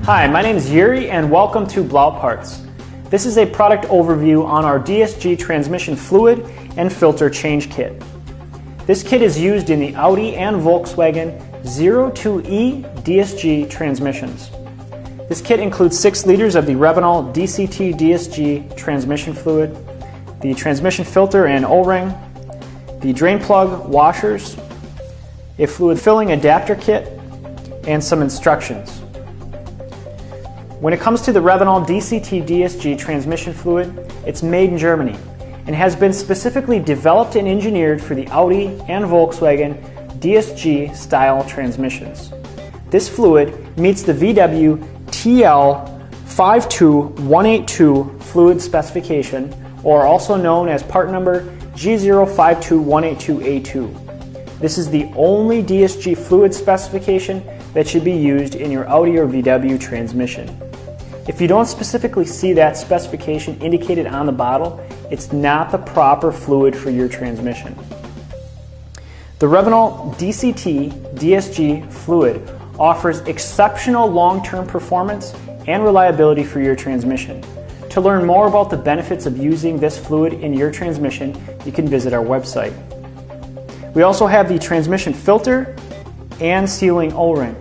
Hi, my name is Yuri and welcome to BLAU Parts. This is a product overview on our DSG transmission fluid and filter change kit. This kit is used in the Audi and Volkswagen 02E DSG transmissions. This kit includes 6 liters of the Revenol DCT DSG transmission fluid, the transmission filter and O-ring, the drain plug washers, a fluid filling adapter kit, and some instructions. When it comes to the Revenol DCT DSG transmission fluid, it's made in Germany and has been specifically developed and engineered for the Audi and Volkswagen DSG style transmissions. This fluid meets the VW TL52182 fluid specification, or also known as part number G052182A2. This is the only DSG fluid specification that should be used in your Audi or VW transmission. If you don't specifically see that specification indicated on the bottle, it's not the proper fluid for your transmission. The Revenol DCT DSG fluid offers exceptional long-term performance and reliability for your transmission. To learn more about the benefits of using this fluid in your transmission, you can visit our website. We also have the transmission filter and sealing O-ring.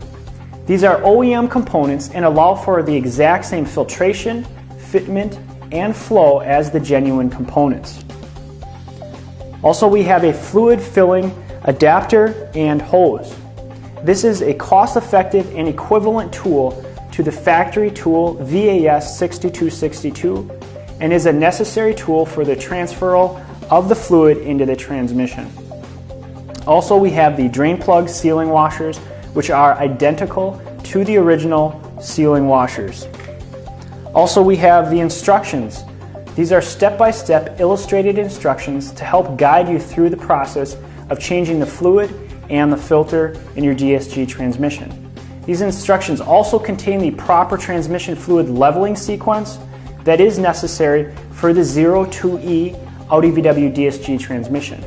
These are OEM components and allow for the exact same filtration, fitment, and flow as the genuine components. Also, we have a fluid filling adapter and hose. This is a cost-effective and equivalent tool to the factory tool VAS 6262 and is a necessary tool for the transfer of the fluid into the transmission. Also, we have the drain plug sealing washers, which are identical to the original sealing washers. Also, we have the instructions. These are step-by-step illustrated instructions to help guide you through the process of changing the fluid and the filter in your DSG transmission. These instructions also contain the proper transmission fluid leveling sequence that is necessary for the 02E Audi VW DSG transmission.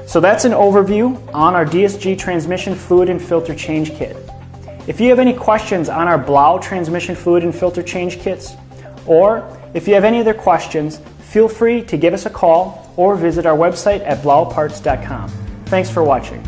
So that's an overview on our DSG transmission fluid and filter change kit. If you have any questions on our BLAU transmission fluid and filter change kits, or if you have any other questions, feel free to give us a call or visit our website at blauparts.com. Thanks for watching.